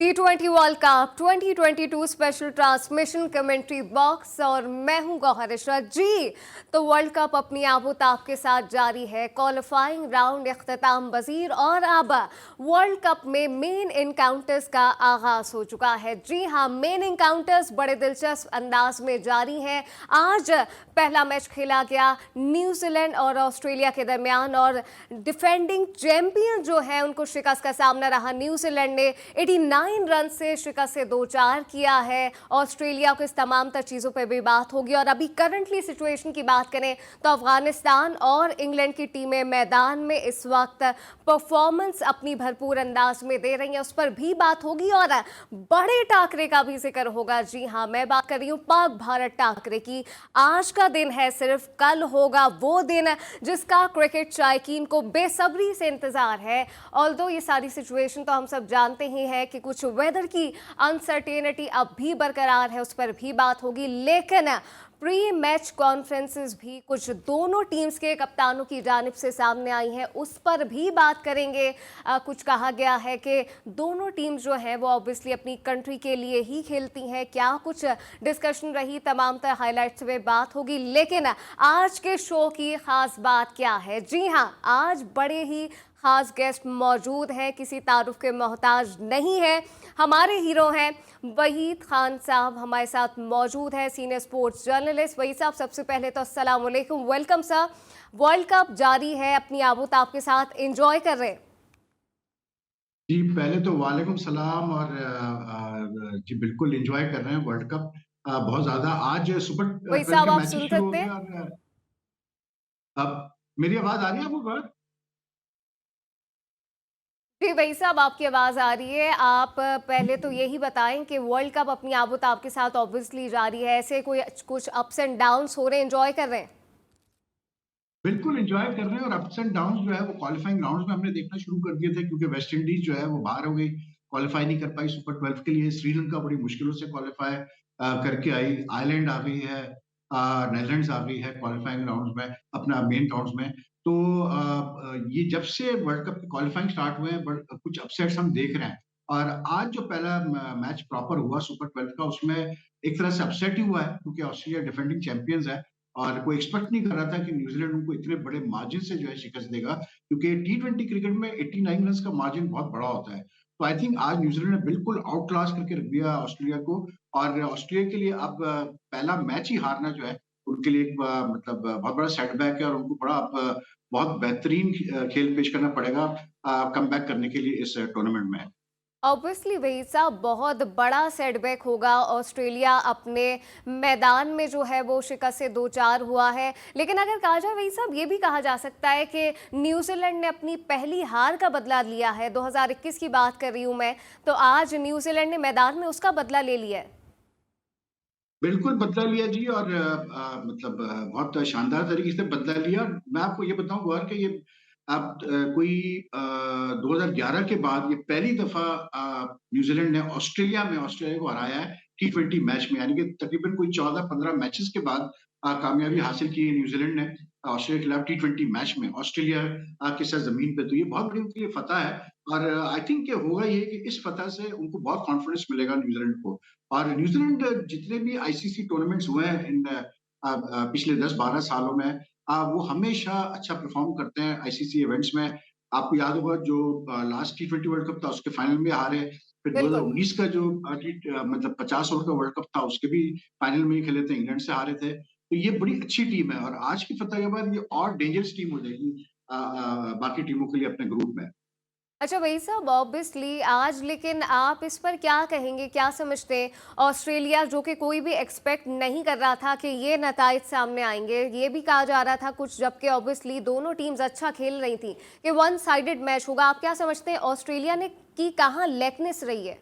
T20 world cup 2022 special transmission commentary box और मैं हूं गौहर इशरत जी। तो वर्ल्ड कप अपनी आबोताब के साथ जारी है। क्वालिफाइंग राउंड इख्तिताम पजीर और अब वर्ल्ड कप में मेन इनकाउंटर्स का आगाज हो चुका है। जी हां, मेन इनकाउंटर्स बड़े दिलचस्प अंदाज में जारी हैं। आज पहला मैच खेला गया न्यूजीलैंड और ऑस्ट्रेलिया के दरमियान और डिफेंडिंग चैंपियन जो है उनको शिकस्त का सामना रहा। न्यूजीलैंड ने 89 रन से शिकस्त से 2-4 किया है। ऑस्ट्रेलिया को इस तमाम तर चीज़ों पर भी बात होगी। और अभी करंटली सिचुएशन की बात करें तो अफगानिस्तान और इंग्लैंड की टीमें मैदान में इस वक्त परफॉर्मेंस अपनी भरपूर अंदाज में दे रही हैं, उस पर भी बात होगी और बड़े टाकरे का भी जिक्र होगा। जी हाँ, मैं बात कर रही हूँ पाक भारत टाकरे की। आज का दिन है, सिर्फ कल होगा वो दिन जिसका क्रिकेट शायकीन को बेसब्री से इंतजार है। ऑल्दो ये सारी सिचुएशन तो हम सब जानते ही हैं कि कुछ वेदर की अनसर्टेनिटी अब भी बरकरार है, उस पर भी बात होगी। लेकिन प्री मैच कॉन्फ्रेंसेस भी कुछ दोनों टीम्स के कप्तानों की जानिब से सामने आई हैं, उस पर भी बात करेंगे। कुछ कहा गया है कि दोनों टीम्स जो हैं वो ऑब्वियसली अपनी कंट्री के लिए ही खेलती हैं। क्या कुछ डिस्कशन रही, तमाम तरह हाईलाइट्स पे बात होगी। लेकिन आज के शो की खास बात क्या है? जी हाँ, आज बड़े ही खास गेस्ट मौजूद हैं, किसी तारुफ के मोहताज नहीं है। हमारे हीरो हैं वहीद खान साहब, हमारे साथ मौजूद है, सीनियर स्पोर्ट्स जर्नलिस्ट। वहीद साहब, सबसे पहले तो अस्सलाम वालेकुम, वेलकम सर। वर्ल्ड कप जारी है, अपनी आबोताब के साथ एंजॉय कर रहे हैं? जी, पहले तो वालेकुम सलाम और जी बिल्कुल एंजॉय कर रहे हैं वर्ल्ड कप बहुत ज्यादा। आज सुपर वहीद 12 साहब, के आप मैचेस सुन शुरू हो सकते गए हैं? और अब मेरी आवाज आ रही है आपको बात? जी वहीद साहब, आपकी आवाज़ आ रही है। आप पहले तो यही बताएं कि वर्ल्ड कप अपनी आबोताब के साथ ऑब्वियसली जारी है, ऐसे कोई कुछ अप्स एंड डाउन्स हो रहे हैं, एंजॉय कर रहे हैं? बिल्कुल एंजॉय कर रहे हैं और अप्स एंड डाउन जो है वो क्वालिफाइंग राउंड्स में हमने देखना शुरू कर दिए थे, क्योंकि वेस्ट इंडीज जो है वो बाहर हो गई, क्वालिफाई नहीं कर पाई सुपर 12 के लिए। श्रीलंका बड़ी मुश्किलों से क्वालिफाई करके आई। आयरलैंड आ गई है, नेदरलैंड्स आ गई है क्वालिफाइंग राउंड्स में, अपना मेन राउंड्स में। तो ये जब से वर्ल्ड कप के क्वालिफाइंग स्टार्ट हुए हैं कुछ अपसेट्स हम देख रहे हैं। और आज जो पहला मैच प्रॉपर हुआ सुपर 12 का, उसमें एक तरह से अपसेट ही हुआ है, क्योंकि ऑस्ट्रेलिया डिफेंडिंग चैंपियंस है और कोई एक्सपेक्ट नहीं कर रहा था कि न्यूजीलैंड उनको इतने बड़े मार्जिन से जो है शिकस्त देगा, क्योंकि T20 क्रिकेट में 89 रन का मार्जिन बहुत बड़ा होता है। तो आई थिंक आज न्यूजीलैंड ने बिल्कुल आउट क्लास करके रख दिया ऑस्ट्रेलिया को। और ऑस्ट्रेलिया के लिए अब पहला मैच ही हारना जो है उनके लिए एक मतलब बहुत बड़ा सेटबैक है, और उनको बड़ा अब बहुत बेहतरीन खेल पेश करना पड़ेगा कम बैक करने के लिए इस टूर्नामेंट में। ऑब्वियसली वही साहब, बहुत बड़ा सेटबैक होगा। ऑस्ट्रेलिया अपने मैदान में जो है वो शिकस्त से 2-4 हुआ है। लेकिन अगर कहा जाए वही साहब, ये भी कहा जा सकता है कि न्यूजीलैंड ने अपनी पहली हार का बदला लिया है। 2021 की बात कर रही हूँ मैं, तो आज न्यूजीलैंड ने मैदान में उसका बदला ले लिया है। बिल्कुल बदला लिया जी, और मतलब बहुत शानदार तरीके से बदला लिया। मैं आपको ये बताऊं गौर कि ये आप कोई 2011 के बाद ये पहली दफा न्यूजीलैंड ने ऑस्ट्रेलिया को हराया है T20 मैच में, यानी कि तकरीबन कोई 14-15 मैचेस के बाद कामयाबी हासिल की है न्यूजीलैंड ने ऑस्ट्रेलिया के खिलाफ T20 मैच में, ऑस्ट्रेलिया के साथ जमीन पे। तो ये बहुत बड़ी उनके लिए फतह है। और आई थिंक होगा ये कि इस फतह से उनको बहुत कॉन्फिडेंस मिलेगा न्यूजीलैंड को। और न्यूजीलैंड जितने भी आईसीसी टूर्नामेंट्स हुए हैं इन पिछले 10-12 सालों में, वो हमेशा अच्छा परफॉर्म करते हैं आईसीसी इवेंट्स में। आपको याद होगा जो लास्ट T20 वर्ल्ड कप था उसके फाइनल में हारे। फिर बिल्कुल। 2019 का जो मतलब 50 ओवर का वर्ल्ड कप था उसके भी फाइनल में ही खेले थे, इंग्लैंड से हारे थे। तो ये बड़ी अच्छी टीम है, और आज की फतह के बाद ये और डेंजरस टीम हो जाएगी बाकी टीमों के लिए अपने ग्रुप में। अच्छा वही साहब, ऑब्वियसली आज, लेकिन आप इस पर क्या कहेंगे, क्या समझते हैं? ऑस्ट्रेलिया जो कि कोई भी एक्सपेक्ट नहीं कर रहा था कि ये नताइज सामने आएंगे, ये भी कहा जा रहा था कुछ, जबकि ऑब्वियसली दोनों टीम्स अच्छा खेल रही थी, कि वन साइडेड मैच होगा। आप क्या समझते हैं ऑस्ट्रेलिया ने की कहाँ लेकनेस रही है?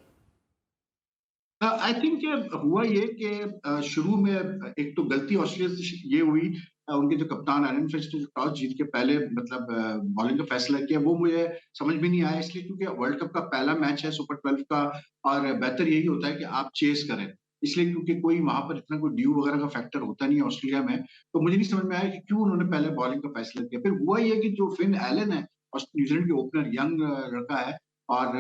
आई थिंक हुआ ये कि शुरू में एक तो गलती ऑस्ट्रेलिया से ये हुई, उनके जो कप्तान एलन फिंच ने जो टॉस जीत के पहले मतलब बॉलिंग का फैसला किया, वो मुझे समझ में नहीं आया, इसलिए क्योंकि वर्ल्ड कप का पहला मैच है सुपर 12 का, और बेहतर यही होता है कि आप चेस करें। इसलिए क्योंकि कोई वहां पर इतना कोई ड्यू वगैरह का फैक्टर होता नहीं है ऑस्ट्रेलिया में, तो मुझे नहीं समझ में आया कि क्यों उन्होंने पहले बॉलिंग का फैसला किया। फिर हुआ ये कि जो फिन एलन है न्यूजीलैंड के ओपनर, यंग लड़का है, और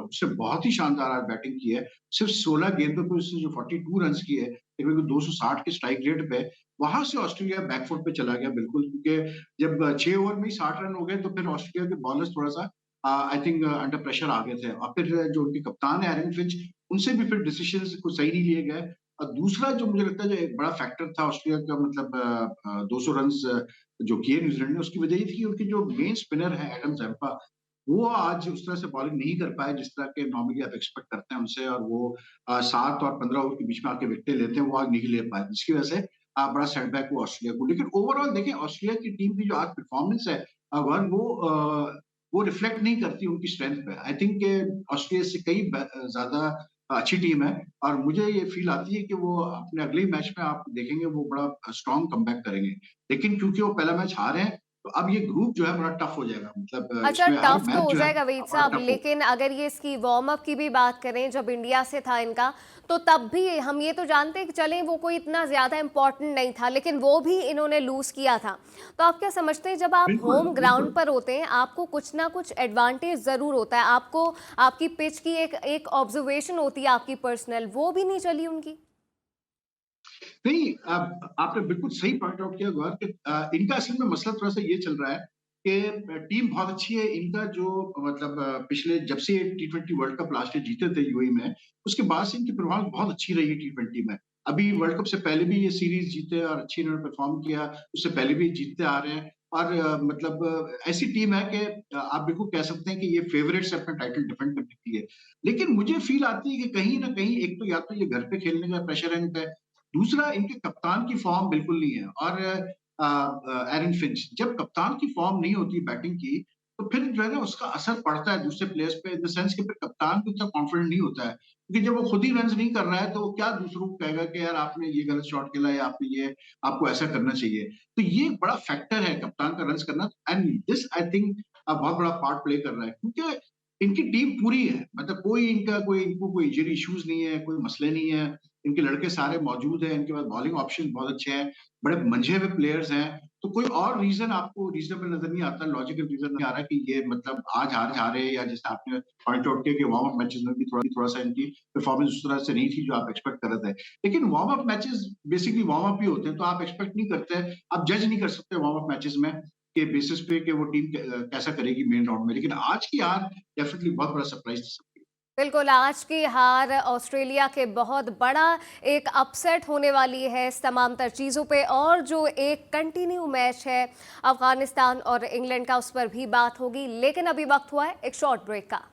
उसने बहुत ही शानदार आज बैटिंग की है। सिर्फ 16 गेंदों पे उसने जो 42 रन्स किए, तकरीबन 260 के स्ट्राइक रेट पे, वहां से ऑस्ट्रेलिया बैकफुट पे चला गया बिल्कुल, क्योंकि जब 6 ओवर में ही 60 रन हो गए तो फिर ऑस्ट्रेलिया के बॉलर्स थोड़ा सा आई थिंक अंडर प्रेशर आ गए थे, और फिर जो उनके कप्तान है एरन फिंच, उनसे भी फिर डिसीजंस कुछ सही नहीं लिए गए। और दूसरा जो मुझे लगता है जो एक बड़ा फैक्टर था ऑस्ट्रेलिया का, मतलब 200 रन्स जो किए न्यूजीलैंड ने, उसकी वजह ये थी कि उनके जो मेन स्पिनर है एडम जैम्पा, वो आज उस तरह से बॉलिंग नहीं कर पाए जिस तरह के नॉर्मली आप एक्सपेक्ट करते हैं उनसे, और वो 7 और 15 ओवर के बीच में आके विकेटें लेते हैं, वो आज नहीं ले पाए, जिसकी वजह से बड़ा सेटबैक हुआ ऑस्ट्रेलिया को। लेकिन ओवरऑल देखें ऑस्ट्रेलिया की टीम की जो आज परफॉर्मेंस है, वन वो रिफ्लेक्ट नहीं करती उनकी स्ट्रेंथ पे। आई थिंक ऑस्ट्रेलिया से कई ज्यादा अच्छी टीम है, और मुझे ये फील आती है कि वो अपने अगले मैच में आप देखेंगे वो बड़ा स्ट्रॉन्ग कमबैक करेंगे। लेकिन क्योंकि वो पहला मैच हारे हैं, तो अब ये ग्रुप जो है बड़ा टफ हो जाएगा, मतलब अच्छा, इसमें हर टफ तो मैच हो जो है जाएगा वहीद बड़ा साहब, टफ हो। लेकिन अगर ये इसकी वार्म अप की भी बात करें जब इंडिया से था इनका, तो तब भी हम ये तो जानते हैं कि चलें वो कोई इतना ज़्यादा इम्पोर्टेंट नहीं था, लेकिन वो भी इन्होंने लूज़ किया था। तो आप क्या समझते हैं जब आप बिल्कुल, होम ग्राउंड बिल्कुल। पर होते हैं आपको कुछ ना कुछ एडवांटेज ज़रूर होता है, आपको आपकी पिच की एक एक ऑब्जर्वेशन होती है आपकी पर्सनल, वो भी नहीं चली उनकी? नहीं, आपने बिल्कुल सही पॉइंट आउट किया गौर, कि इनका असल में मसला थोड़ा-सा ये चल रहा है कि टीम बहुत अच्छी है। इनका जो मतलब पिछले जब से टी20 वर्ल्ड कप लास्ट ईयर जीते थे यूएई में, उसके बाद से इनकी परफॉर्मेंस बहुत अच्छी रही है टी20 में। अभी वर्ल्ड कप से पहले भी ये सीरीज जीते और अच्छी इन्होंने परफॉर्म किया, उससे पहले भी जीतते आ रहे हैं, और मतलब ऐसी टीम है कि आप बिल्कुल कह सकते हैं कि ये फेवरेट्स है अपना टाइटल डिफेंड करने के लिए। लेकिन मुझे फील आती है कि कहीं न कहीं एक तो या तो ये घर पे खेलने का प्रेशर है इन पे, दूसरा इनके कप्तान की फॉर्म बिल्कुल नहीं है, और एरन फिंच, जब कप्तान की फॉर्म नहीं होती बैटिंग की, तो फिर जो है ना उसका असर पड़ता है दूसरे प्लेयर्स पे, इन द सेंस कि फिर कप्तान भी उतना कॉन्फिडेंट नहीं होता है, क्योंकि जब वो खुद ही रन्स नहीं कर रहा है तो वो क्या दूसरों को कहेगा कि यार आपने ये गलत शॉट खेला, या आपने ये, आपको ऐसा करना चाहिए। तो ये एक बड़ा फैक्टर है कप्तान का रन्स करना, एंड दिस आई थिंक बहुत बड़ा पार्ट प्ले कर रहा है, क्योंकि इनकी टीम पूरी है, मतलब इनको कोई इंजरी इश्यूज नहीं है, कोई मसले नहीं है, इनके लड़के सारे मौजूद हैं, इनके पास बॉलिंग ऑप्शन बहुत अच्छे हैं, बड़े मंझे हुए प्लेयर्स हैं, तो कोई और रीजन आपको रीजनेबल नजर नहीं आता, लॉजिकल रीजन नहीं आ रहा कि ये मतलब आज हार जा रहे हैं, या जैसे आपने पॉइंट आउट किया कि वार्म अप मैचेस में भी थोड़ा सा इनकी परफॉर्मेंस उस तरह से नहीं थी जो आप एक्सपेक्ट कर रहे थे। लेकिन warm up matches basically warm up ही होते हैं, तो आप एक्सपेक्ट नहीं करते, आप जज नहीं कर सकते वार्म अप मैचेस में के बेसिस पे कि वो टीम कैसा करेगी मेन राउंड में। लेकिन आज की हार डेफिनेटली बहुत बड़ा सरप्राइज थी सबके लिए। बिल्कुल, आज की हार ऑस्ट्रेलिया के बहुत बड़ा एक अपसेट होने वाली है इस तमाम तर चीज़ों पे, और जो एक कंटिन्यू मैच है अफगानिस्तान और इंग्लैंड का उस पर भी बात होगी, लेकिन अभी वक्त हुआ है एक शॉर्ट ब्रेक का।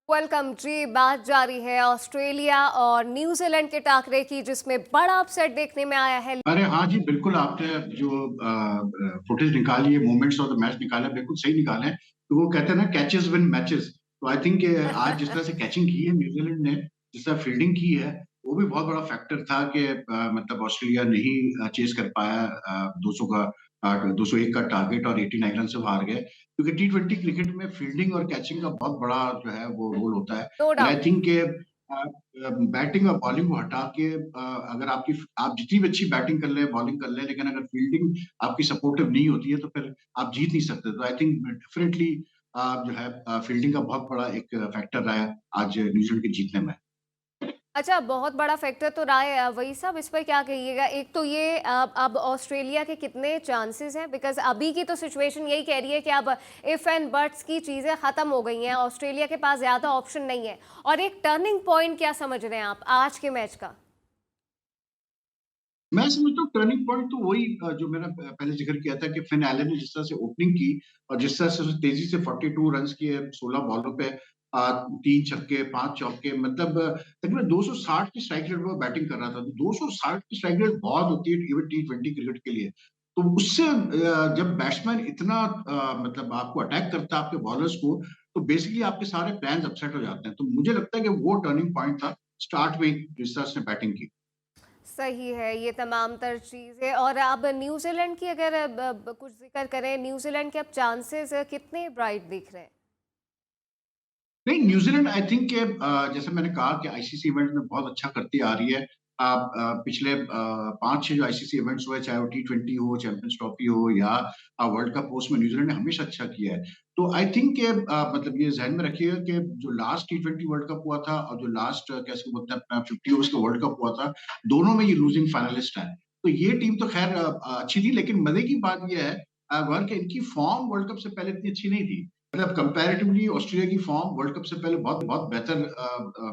वेलकम जी, बात जारी है ऑस्ट्रेलिया और न्यूजीलैंड के टाकरे की, जिसमें बड़ा अपसेट देखने में आया है। अरे हाँ जी, बिल्कुल आपने जो फुटेज निकाली है, मोमेंट्स ऑफ द मैच निकाला है, बिल्कुल सही निकाले हैं। तो वो कहते हैं ना कैचेस विन मैचेस, तो आई थिंक आज जिस तरह से कैचिंग की है न्यूजीलैंड ने, जिस तरह फील्डिंग की है, वो भी बहुत बड़ा फैक्टर था कि मतलब ऑस्ट्रेलिया नहीं चेस कर पाया 200 का 201 का टारगेट, और 89 रन से वो हार गए, क्योंकि टी20 क्रिकेट में फील्डिंग और कैचिंग का बहुत बड़ा जो है वो रोल होता है। No and I doubt. Think batting और बॉलिंग को हटा के अगर आप जितनी भी अच्छी बैटिंग कर लें, बॉलिंग कर लें, लेकिन अगर फील्डिंग आपकी सपोर्टिव नहीं होती है तो फिर आप जीत नहीं सकते। तो आई थिंक डेफिनेटली जो है फील्डिंग का बहुत बड़ा एक फैक्टर रहा है आज न्यूजीलैंड के जीतने में। अच्छा, बहुत बड़ा फैक्टर तो रहा है, वही साहब इस पर क्या कहिएगा? एक तो ये अब ऑस्ट्रेलिया के कितने चांसेस हैं, बिकॉज अभी की तो सिचुएशन यही कह रही है कि अब इफ एंड बट्स की चीज़ें ख़त्म हो गई हैं, ऑस्ट्रेलिया के पास ज़्यादा ऑप्शन नहीं है, और एक टर्निंग पॉइंट क्या समझ रहे हैं आप आज के मैच का? मैं समझता हूँ टर्निंग पॉइंट तो वही जो मैंने पहले जिक्र किया था कि फिन एलन ने जिस तरह से ओपनिंग की, और जिस तरह से उसने तेजी से 42 रन्स किए 16 बॉलों पे, 3 छक्के 5 चौके, मतलब तकरीबन 260 की स्ट्राइक रेट पर बैटिंग कर रहा था। तो 260 की स्ट्राइक रेट बहुत होती है इवन टी20 क्रिकेट के लिए। तो उससे जब बैट्समैन इतना मतलब आपको अटैक करता है आपके बॉलर्स को, तो बेसिकली आपके सारे प्लान अपसेट हो जाते हैं। तो मुझे लगता है कि वो टर्निंग पॉइंट था स्टार्ट में जिस तरह से बैटिंग की। सही है ये तमाम तर चीज़ें। और अब न्यूजीलैंड की अगर कुछ जिक्र करें, न्यूजीलैंड के अब चांसेस कितने ब्राइट दिख रहे हैं? नहीं, न्यूजीलैंड आई थिंक के जैसे मैंने कहा कि आईसीसी इवेंट में बहुत अच्छा करती आ रही है। पिछले 5-6 जो आईसीसी इवेंट्स हुए, चाहे वो टी20 हो, चैंपियंस ट्रॉफी हो या वर्ल्ड कप हो, उसमें न्यूजीलैंड ने हमेशा अच्छा किया है। तो आई थिंक कि मतलब ये ज़हन में रखिएगा कि जो लास्ट टी20 वर्ल्ड कप हुआ था और जो लास्ट कैसे बोलते हैं अपना 50 ओवर्स का वर्ल्ड कप हुआ था, दोनों में ये लूजिंग फाइनलिस्ट है। तो ये टीम तो खैर अच्छी थी, लेकिन मजे की बात ये है गौर कि इनकी फॉर्म वर्ल्ड कप से पहले इतनी अच्छी नहीं थी। मतलब कंपैरेटिवली ऑस्ट्रेलिया की फॉर्म वर्ल्ड कप से पहले बहुत बहुत बेहतर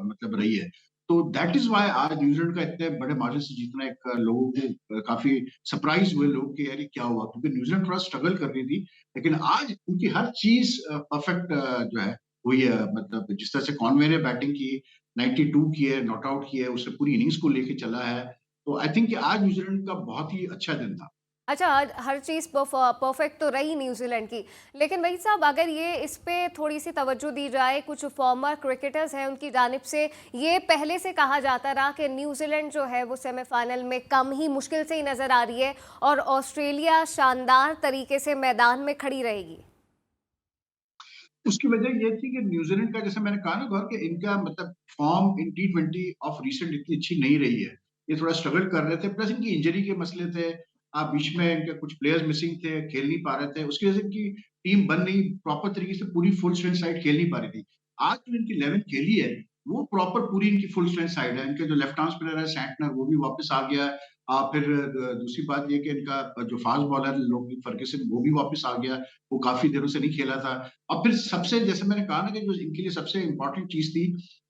मतलब रही है। तो दैट इज व्हाई आज न्यूजीलैंड का इतने बड़े मार्जिन से जीतना एक लोगों को काफी सरप्राइज हुए लोग कि यार ये क्या हुआ, क्योंकि न्यूजीलैंड थोड़ा स्ट्रगल कर रही थी, लेकिन आज उनकी हर चीज परफेक्ट जो है हुई है। मतलब जिस तरह से कॉनवे ने बैटिंग की, 92 की है, नॉट आउट की है, उससे पूरी इनिंग्स को लेके चला है। तो आई थिंक आज न्यूजीलैंड का बहुत ही अच्छा दिन था। अच्छा, हर चीज़ परफेक्ट तो रही न्यूजीलैंड की, लेकिन वही साहब अगर ये इस पे थोड़ी सी तवज्जो दी जाए, कुछ फॉर्मर क्रिकेटर्स हैं उनकी जानिब से ये पहले से कहा जाता रहा कि न्यूजीलैंड जो है वो सेमीफाइनल में कम ही मुश्किल से ही नज़र आ रही है और ऑस्ट्रेलिया शानदार तरीके से मैदान में खड़ी रहेगी। उसकी वजह ये थी कि न्यूजीलैंड का, जैसे मैंने कहा ना गौर, कि इनका मतलब form in T20 of recent इतनी अच्छी नहीं रही है। ये थोड़ा स्ट्रगल कर रहे थे, प्लस इनकी इंजरी के मसले थे। आप बीच में इनके कुछ प्लेयर्स मिसिंग थे, खेल नहीं पा रहे थे, उसकी वजह से इनकी टीम बन नहीं प्रॉपर तरीके से, पूरी फुल स्ट्रेंथ साइड खेल नहीं पा रही थी। आज जो इनकी 11 खेली है वो प्रॉपर पूरी इनकी फुल स्ट्रेंथ साइड है। इनके जो लेफ्ट आर्म स्पिनर है सैंटनर, वो भी वापस आ गया है। फिर दूसरी बात ये कि इनका जो फास्ट बॉलर लोकी फर्ग्यूसन, वो भी वापस आ गया। वो काफी दिनों से नहीं खेला था। और फिर सबसे, जैसे मैंने कहा ना, कि जो इनके लिए सबसे इम्पोर्टेंट चीज थी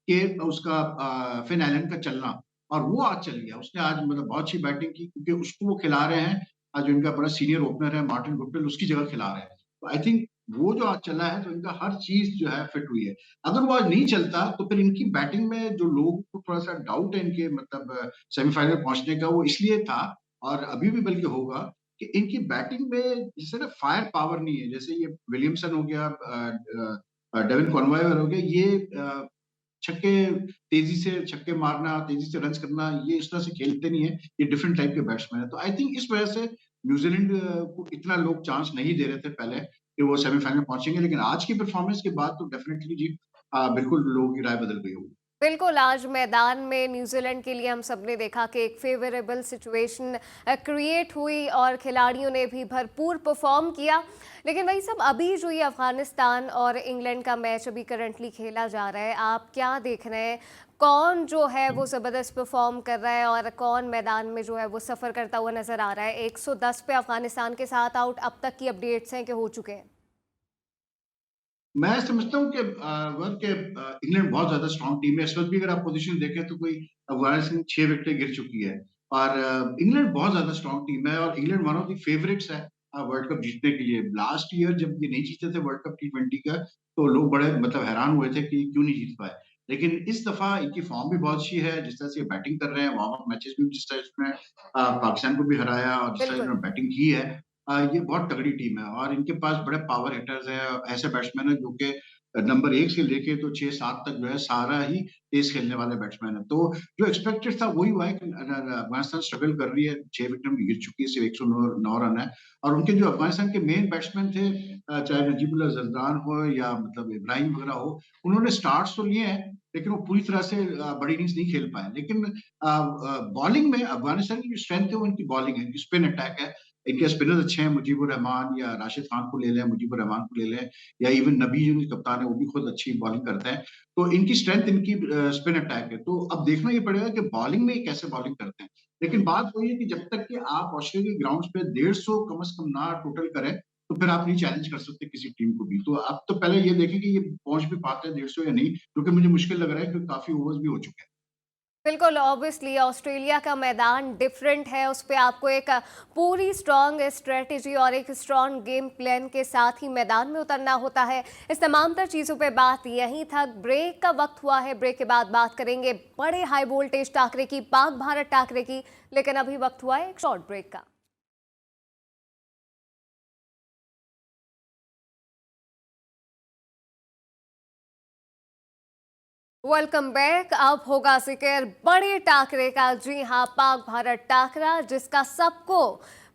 कि उसका फिन एलन का चलना, और वो आज चल गया। उसने आज मतलब बहुत अच्छी बैटिंग की, क्योंकि उसको वो खिला रहे हैं आज जो इनका बड़ा सीनियर ओपनर है मार्टिन गुप्टिल, उसकी जगह खिला रहे हैं। तो आई थिंक वो जो आज चला है तो इनका हर चीज जो है फिट हुई है। अगर वो आज नहीं चलता तो फिर इनकी बैटिंग में जो लोगों को थोड़ा सा डाउट है इनके मतलब सेमीफाइनल पहुंचने का, वो इसलिए था और अभी भी बल्कि होगा कि इनकी बैटिंग में जैसे ना फायर पावर नहीं है। जैसे ये विलियमसन हो गया, डेविन कॉनवेयर हो गया, ये छक्के तेजी से छक्के मारना, तेजी से रन्स करना, ये इस तरह से खेलते नहीं है। ये डिफरेंट टाइप के बैट्समैन है। तो आई थिंक इस वजह से न्यूजीलैंड को इतना लोग चांस नहीं दे रहे थे पहले कि वो सेमीफाइनल पहुंचेंगे, लेकिन आज की परफॉर्मेंस के बाद तो डेफिनेटली जी बिल्कुल लोगों की राय बदल गई होगी। बिल्कुल, आज मैदान में न्यूजीलैंड के लिए हम सबने देखा कि एक फेवरेबल सिचुएशन क्रिएट हुई और खिलाड़ियों ने भी भरपूर परफॉर्म किया। लेकिन वही सब अभी जो ये अफगानिस्तान और इंग्लैंड का मैच अभी करंटली खेला जा रहा है, आप क्या देख रहे हैं? कौन जो है वो ज़बरदस्त परफॉर्म कर रहा है और कौन मैदान में जो है वो सफ़र करता हुआ नज़र आ रहा है? 110 पे अफगानिस्तान के 7 आउट अब तक की अपडेट्स हैं कि हो चुके हैं। मैं समझता हूँ कि इंग्लैंड बहुत ज्यादा स्ट्रॉन्ग टीम है। इस वक्त भी अगर आप पोजीशन देखें तो कोई अफगानिस्तान 6 विकेटें गिर चुकी है, और इंग्लैंड बहुत ज्यादा स्ट्रॉन्ग टीम है, और England one of the favourites है वर्ल्ड कप जीतने के लिए। लास्ट ईयर जब ये नहीं जीते थे वर्ल्ड कप टी20 का, तो लोग बड़े मतलब हैरान हुए थे कि क्यों नहीं जीत पाए। लेकिन इस दफा इनकी फॉर्म भी बहुत अच्छी है। जिस तरह से बैटिंग कर रहे हैं, वार्म अप मैचेस में जिस तरह से पाकिस्तान को भी हराया और जिस तरह से बिल्कुल। उन्होंने बैटिंग की है, ये बहुत तगड़ी टीम है, और इनके पास बड़े पावर हिटर्स हैं। ऐसे बैट्समैन हैं जो कि नंबर 1 से लेके तो 6-7 तक जो है सारा ही तेज खेलने वाले बैट्समैन है। तो जो एक्सपेक्टेड था वही हुआ है कि अफगानिस्तान स्ट्रगल कर रही है, 6 विकेट में गिर चुकी है, सिर्फ 109 रन है। और उनके जो अफगानिस्तान के मेन बैट्समैन थे, चाहे नजीबुल्लाह जरदान हो या मतलब इब्राहिम वगैरह हो, उन्होंने स्टार्ट्स तो लिए हैं, लेकिन वो पूरी तरह से बड़ी इनिंग्स नहीं खेल पाए। लेकिन बॉलिंग में अफगानिस्तान की जो स्ट्रेंथ है वो इनकी बॉलिंग है, इनकी स्पिन अटैक है। इनके स्पिनर्स अच्छे हैं, मुजीबुर रहमान या राशिद खान को ले लें, मुजीबुर रहमान को ले लें, या इवन नबी जो इनके कप्तान है वो भी खुद अच्छी बॉलिंग करते हैं। तो इनकी स्ट्रेंथ इनकी स्पिन अटैक है। तो अब देखना ये पड़ेगा कि बॉलिंग में ये कैसे बॉलिंग करते हैं। लेकिन बात वही है कि जब तक कि आप ऑस्ट्रेलिया ग्राउंड्स पे 150 कम से कम ना टोटल करें, तो फिर आप नहीं चैलेंज कर सकते किसी टीम को भी। तो अब तो पहले ये देखें कि ये पहुंच भी पाते हैं 150 या नहीं, क्योंकि मुझे मुश्किल लग रहा है, क्योंकि काफी ओवर्स भी हो चुके हैं। बिल्कुल, ऑब्वियसली ऑस्ट्रेलिया का मैदान डिफरेंट है, उस पे आपको एक पूरी स्ट्रॉन्ग स्ट्रेटजी और एक स्ट्रॉन्ग गेम प्लान के साथ ही मैदान में उतरना होता है। इस तमाम तर चीज़ों पे बात यहीं तक। ब्रेक का वक्त हुआ है, ब्रेक के बाद बात करेंगे बड़े हाई वोल्टेज टाकरे की, पाक भारत टाकरे की, लेकिन अभी वक्त हुआ है एक शॉर्ट ब्रेक का। Welcome back. अब होगा जिक्र बड़े टाकरे का। जी हां, पाक भारत टाकरा जिसका सबको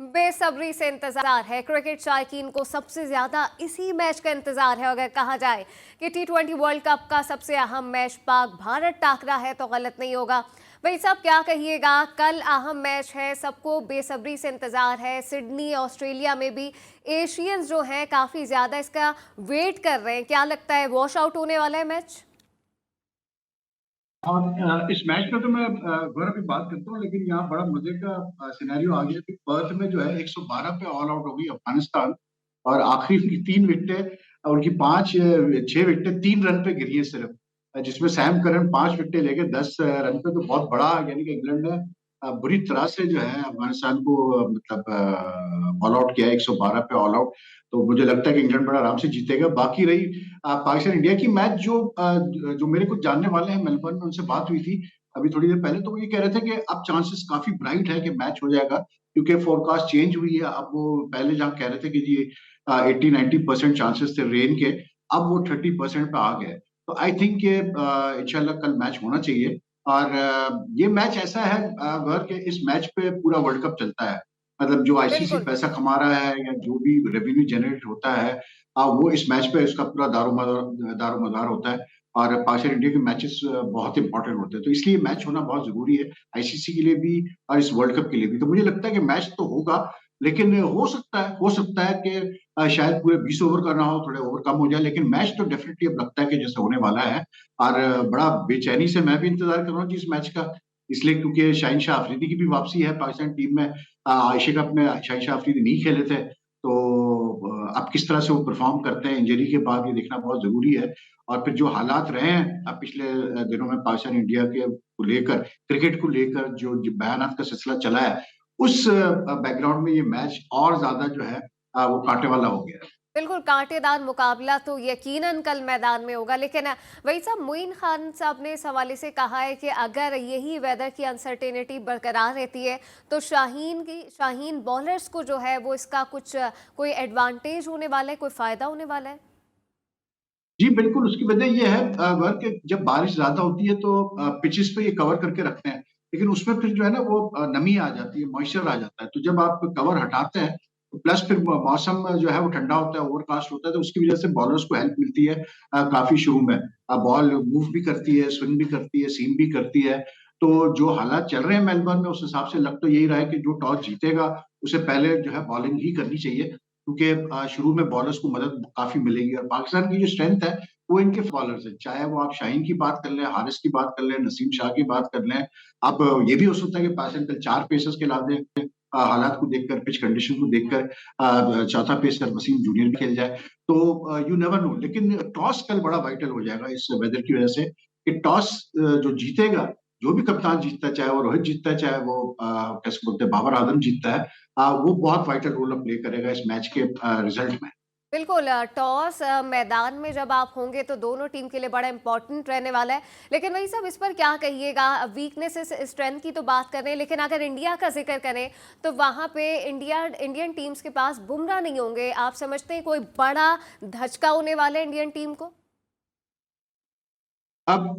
बेसब्री से इंतजार है। क्रिकेट शायकीन को सबसे ज्यादा इसी मैच का इंतजार है। अगर कहा जाए कि टी20 वर्ल्ड कप का सबसे अहम मैच पाक भारत टाकरा है तो गलत नहीं होगा। भाई साहब क्या कहिएगा, कल अहम मैच है, सबको बेसब्री से इंतजार है। सिडनी ऑस्ट्रेलिया में भी एशियंस जो हैं काफी ज्यादा इसका वेट कर रहे हैं। क्या लगता है, वॉश आउट होने वाला है मैच? और इस मैच में तो मैं गौरव की बात करता हूँ, लेकिन यहाँ बड़ा मजे का सिनेरियो आ गया कि पर्थ में जो है 112 पे ऑल आउट हो गई अफगानिस्तान। और आखिरी उनकी 3 विकेटें, उनकी 6 विकेटें 3 रन पे गिरी है सिर्फ, जिसमें सैम करन 5 विकेटें लेके 10 रन पे, तो बहुत बड़ा, यानी कि इंग्लैंड ने बुरी तरह से जो है अफगानिस्तान को मतलब ऑल आउट किया है 112 पे ऑल आउट। तो मुझे लगता है कि इंग्लैंड बड़ा आराम से जीतेगा। बाकी रही पाकिस्तान इंडिया की मैच, जो मेरे कुछ जानने वाले हैं मेलबर्न में, उनसे बात हुई थी अभी थोड़ी देर पहले, तो वो ये कह रहे थे कि अब चांसेस काफी ब्राइट है कि मैच हो जाएगा, क्योंकि फोरकास्ट चेंज हुई है। अब वो पहले जहाँ कह रहे थे कि जी 80-90% चांसेस थे रेन के, अब वो 30% पे आ गए। तो आई थिंक कि इंशाल्लाह कल मैच होना चाहिए। और ये मैच ऐसा है गौर के, इस मैच पे पूरा वर्ल्ड कप चलता है। मतलब जो आईसीसी बिल्कुल। पैसा कमा रहा है या जो भी रेवेन्यू जनरेट होता है, वो इस मैच पे इसका पूरा दारोमदार होता है। और पाकिस्तान इंडिया के मैचेस बहुत इंपॉर्टेंट होते हैं, तो इसलिए मैच होना बहुत जरूरी है, आईसीसी के लिए भी और इस वर्ल्ड कप के लिए भी। तो मुझे लगता है कि मैच तो होगा, लेकिन हो सकता है कि शायद पूरे 20 ओवर का ना हो, थोड़े ओवर कम हो जाए, लेकिन मैच तो डेफिनेटली अब लगता है कि जैसे होने वाला है। और बड़ा बेचैनी से मैं भी इंतजार कर रहा हूँ जी इस मैच का, इसलिए क्योंकि शाहिन शाह अफरीदी की भी वापसी है पाकिस्तान टीम में। एशिया कप में शाहिन शाह अफरीदी नहीं खेले थे, तो अब किस तरह से वो परफॉर्म करते हैं इंजरी के बाद, ये देखना बहुत जरूरी है। और फिर जो हालात रहे हैं अब पिछले दिनों में पाकिस्तान इंडिया के को लेकर, क्रिकेट को लेकर जो बयानात का सिलसिला चला है, उस बैकग्राउंड में ये मैच और ज्यादा जो है वो कांटे वाला हो गया है। बिल्कुल कांटेदार मुकाबला तो यकीनन कल मैदान में होगा, लेकिन वही साहब, मोइन खान साहब ने इस हवाले से कहा है कि अगर यही वेदर की अनसर्टेनिटी बरकरार रहती है तो शाहीन बॉलर्स को जो है वो इसका कुछ कोई एडवांटेज होने वाला है, कोई फायदा होने वाला है। जी बिल्कुल, उसकी वजह ये है गौर के, जब बारिश ज्यादा होती है तो पिचेस पे ये कवर करके रखते हैं, लेकिन उसमें फिर जो है ना वो नमी आ जाती है, मॉइस्चर आ जाता है। तो जब आप कवर हटाते हैं तो प्लस फिर मौसम जो है वो ठंडा होता है, ओवरकास्ट होता है, तो उसकी वजह से बॉलर्स को हेल्प मिलती है काफी शुरू में। बॉल मूव भी करती है, स्विंग भी करती है, सीम भी करती है। तो जो हालात चल रहे हैं मेलबर्न में, उस हिसाब से लग तो यही रहा है कि जो टॉस जीतेगा उसे पहले जो है बॉलिंग ही करनी चाहिए, क्योंकि शुरू में बॉलर्स को मदद काफी मिलेगी। और पाकिस्तान की जो स्ट्रेंथ है वो इनके बॉलर्स है, चाहे वो आप शाहीन की बात कर लें, हारिस की बात कर लें, नसीम शाह की बात कर लें। अब ये भी हो सकता है कि पाकिस्तान कल 4 पेसर्स के ला दें, हालात को देखकर, पिच कंडीशन को देखकर चौथा पेसर वसीम जूनियर भी खेल जाए। तो यू नेवर नो, लेकिन टॉस कल बड़ा वाइटल हो जाएगा इस वेदर की वजह से, कि टॉस जो जीतेगा, जो भी कप्तान जीतता है, चाहे वो रोहित जीतता है, चाहे वो कैसे बोलते हैं बाबर आजम जीतता है, वो बहुत वाइटल रोल प्ले करेगा इस मैच के रिजल्ट में। बिल्कुल, टॉस मैदान में जब आप होंगे तो दोनों टीम के लिए बड़ा इंपॉर्टेंट रहने वाला है। लेकिन वही सब, इस पर क्या कहिएगा, वीकनेसेस स्ट्रेंथ की तो बात कर रहे हैं, लेकिन अगर इंडिया का जिक्र करें तो वहां पे इंडियन टीम्स के पास बुमराह नहीं होंगे। आप समझते हैं कोई बड़ा धचका होने वाला है इंडियन टीम को? अब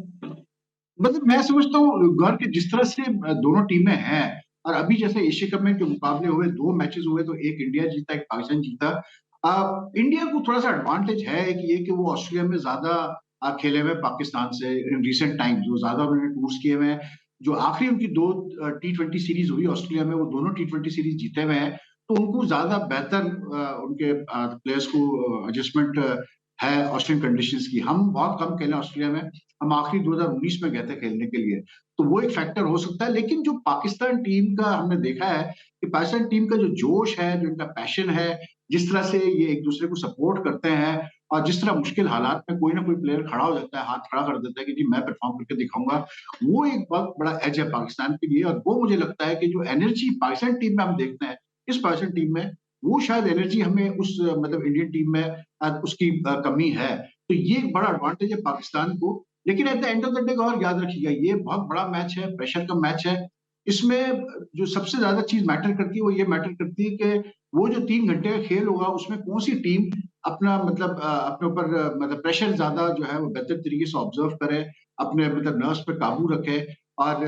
मतलब मैं समझता हूँ गौर के, जिस तरह से दोनों टीमें हैं, और अभी जैसे एशिया कप में जो मुकाबले हुए, 2 मैचेस हुए, तो एक इंडिया जीता, एक पाकिस्तान जीता। इंडिया को थोड़ा सा एडवांटेज है कि ये कि वो ऑस्ट्रेलिया में ज्यादा खेले हुए पाकिस्तान से इन रिसेंट टाइम्स, जो ज्यादा उन्होंने टूर्स किए हुए हैं। जो आखिरी उनकी 2 T20 सीरीज हुई ऑस्ट्रेलिया में, वो दोनों T20 सीरीज जीते हुए हैं। तो उनको ज्यादा बेहतर उनके प्लेयर्स को एडजस्टमेंट है ऑस्ट्रेलियन कंडीशंस की। हम बहुत कम खेले ऑस्ट्रेलिया में, हम आखिरी 2019 में गए थे खेलने के लिए, तो वो एक फैक्टर हो सकता है। लेकिन जो पाकिस्तान टीम का हमने देखा है कि पाकिस्तान टीम का जो जोश है, जो इनका पैशन है, जिस तरह से ये एक दूसरे को सपोर्ट करते हैं, और जिस तरह मुश्किल हालात में कोई ना कोई प्लेयर खड़ा हो जाता है, हाथ खड़ा कर देता है कि जी मैं परफॉर्म करके दिखाऊंगा, वो एक बहुत बड़ा एज है पाकिस्तान के लिए। और वो मुझे लगता है कि जो एनर्जी पाकिस्तान टीम में हम देखते हैं, इस पाकिस्तान टीम में, वो शायद एनर्जी हमें उस मतलब इंडियन टीम में उसकी कमी है। तो ये एक बड़ा एडवांटेज है पाकिस्तान को। लेकिन at the end of the day और याद रखिएगा, ये बहुत बड़ा मैच है, प्रेशर का मैच है। इसमें जो सबसे ज्यादा चीज मैटर करती है, वो ये मैटर करती है कि वो जो 3 घंटे का खेल होगा, उसमें कौन सी टीम अपना मतलब अपने ऊपर मतलब प्रेशर ज्यादा जो है वो बेहतर तरीके से ऑब्जर्व करे, अपने मतलब नर्व्स पे काबू रखे, और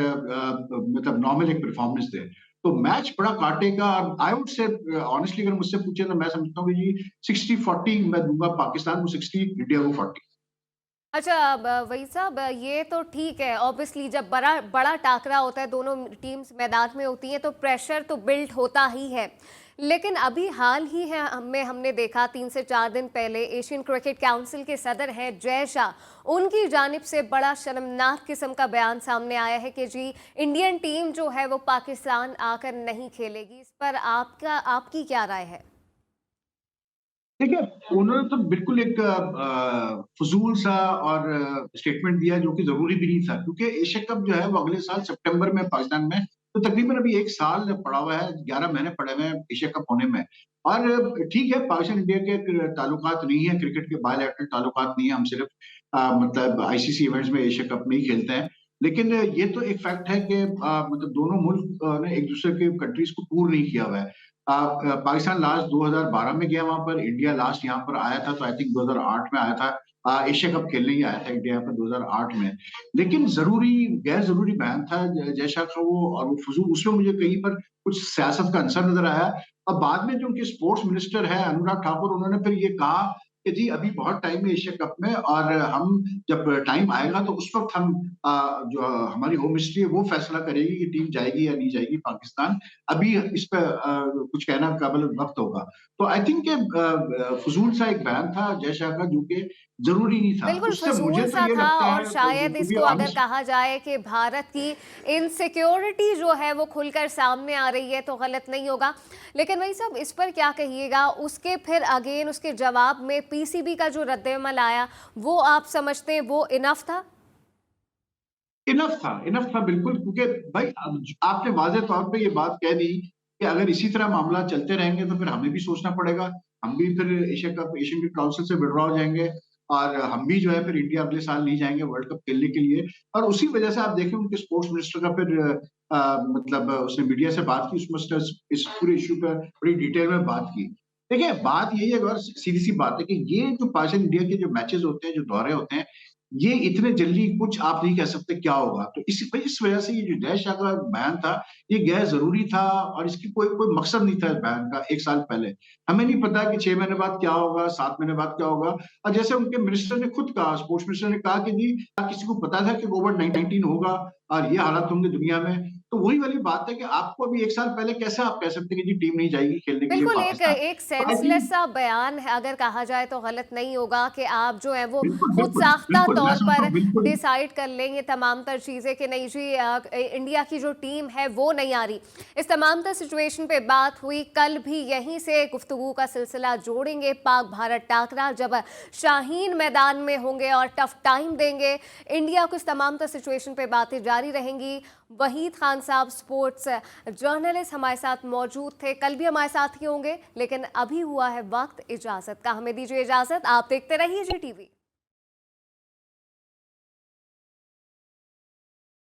मतलब नॉर्मल एक परफॉर्मेंस दे। तो मैच बड़ा काटेगा। आई वुड से ऑनेस्टली अगर मुझसे पूछे तो मैं समझता हूँ कि जी 60-40 मैं दूंगा पाकिस्तान को, 60 इंडिया को 40। अच्छा, वही साहब, ये तो ठीक है। ऑब्वियसली जब बड़ा बड़ा टाकरा होता है, दोनों टीम्स मैदान में होती हैं, तो प्रेशर तो बिल्ड होता ही है। लेकिन अभी हाल ही है में हमने देखा 3 से 4 दिन पहले एशियन क्रिकेट काउंसिल के सदर हैं जय शाह, उनकी जानिब से बड़ा शर्मनाक किस्म का बयान सामने आया है कि जी इंडियन टीम जो है वो पाकिस्तान आकर नहीं खेलेगी। इस पर आपकी क्या राय है? देखिए, उन्होंने तो बिल्कुल एक फ़ुज़ूल सा और स्टेटमेंट दिया जो कि ज़रूरी भी नहीं था क्योंकि एशिया कप जो है वो अगले साल सितंबर में पाकिस्तान में, तो तकरीबन अभी 1 साल पड़ा हुआ है, 11 महीने पड़े हुए हैं एशिया कप होने में। और ठीक है, पाकिस्तान इंडिया के ताल्लुकात नहीं है, क्रिकेट के बायलैटरल ताल्लुकात नहीं है, हम सिर्फ़ मतलब आईसीसी इवेंट्स में एशिया कप में ही खेलते हैं। लेकिन ये तो एक फैक्ट है कि मतलब दोनों मुल्क ने एक-दूसरे के कंट्रीज़ को टूर नहीं किया हुआ है। पाकिस्तान लास्ट 2012 में गया वहाँ पर, इंडिया लास्ट यहाँ पर आया था तो आई थिंक 2008 में आया था। एशिया कप खेलने ही आया था इंडिया यहाँ पर 2008 में। लेकिन गैर ज़रूरी बयान था जय शाह का वो, और वो फ़ुज़ूल, उसमें मुझे कहीं पर कुछ सियासत का अंसर नज़र आया। और बाद में जो उनके स्पोर्ट्स मिनिस्टर हैं अनुराग ठाकुर, उन्होंने फिर ये कहा कि जी अभी बहुत टाइम है एशिया कप में और हम जब टाइम आएगा तो उस वक़्त हम जो हमारी होम मिनिस्ट्री है वो फैसला करेगी कि टीम जाएगी या नहीं जाएगी पाकिस्तान। अभी इस पे कुछ कहना काबिल वक़्त होगा। तो आई थिंक कि फ़ुज़ूल सा एक बयान था जय शाह का जो कि ज़रूरी नहीं था। बिल्कुल उससे मुझे फ़िज़ूल तो सा ये था, लगता और है शायद टू बी इसको अगर ऑनेस्ट, कहा जाए कि भारत की इनसिक्योरिटी जो है वो खुलकर सामने आ रही है तो गलत नहीं होगा। लेकिन वही साहब, इस पर क्या कहिएगा? उसके फिर अगेन उसके जवाब में पीसीबी का जो रद्द-ए-अमल आया, वो आप समझते हैं वो इनफ था? इनफ था बिल्कुल, क्योंकि भाई अब आपने वाज़ेह तौर पे ये बात कह दी कि अगर इसी तरह मामला चलते रहेंगे तो फिर हमें भी सोचना पड़ेगा। हम भी फिर एशियन क्रिकेट काउंसिल से विथड्रॉ हो जाएँगे और हम भी जो है फिर इंडिया अगले साल नहीं जाएँगे वर्ल्ड कप खेलने के लिए। और उसी वजह से आप देखें उनके स्पोर्ट्स मिनिस्टर का फिर मतलब उसने मीडिया से बात की, उसमें उसने इस पूरे इश्यू पे बड़ी डिटेल में बात की। देखिए, बात यही है और सीधी-सी बात है कि ये जो पाकिस्तान इंडिया के जो मैचेज़ होते हैं, जो दौरे होते हैं, ये इतने जल्दी कुछ आप नहीं कह सकते क्या होगा। तो इस वजह से ये जो जय शाह का बयान था, ये गैर ज़रूरी था और इसकी कोई कोई मकसद नहीं था इस बयान का 1 साल पहले। हमें नहीं पता कि 6 महीने बाद क्या होगा, 7 महीने बाद क्या होगा। और जैसे उनके मिनिस्टर ने खुद कहा, स्पोर्ट्स मिनिस्टर ने कहा कि जी किसी को पता था कि कोविड-19 होगा और ये हालात होंगे दुनिया में। तो वही वाली बात है कि आपको अभी 1 साल पहले कैसे आप कह सकते हैं कि जी टीम नहीं जाएगी खेलने के लिए बिल्कुल, एक पाकिस्तान। एक तो आई थिंक सेंसलेस सा बयान है, अगर कहा जाए तो गलत नहीं होगा कि आप जो है वो बिल्कुल, खुद बिल्कुल, साख्ता बिल्कुल, मैं तौर समझता पर हूँ बिल्कुल। डिसाइड कर लेंगे तमाम तर चीज़ें कि नहीं जी, इंडिया की जो टीम है वो नहीं आ रही। इस तमाम तर सिचुएशन पे बात हुई, कल भी यहीं से गुफ्तगू का सिलसिला जोड़ेंगे। पाक भारत टाकरा जब शाहीन मैदान में होंगे और टफ टाइम देंगे इंडिया को, इस तमाम तर सिचुएशन पे बातें जारी रहेंगी। वहीद खान साहब स्पोर्ट्स जर्नलिस्ट हमारे साथ मौजूद थे, कल भी हमारे साथ ही होंगे, लेकिन अभी हुआ है वक्त इजाज़त का। हमें दीजिए इजाज़त, आप देखते रहिए जी टीवी।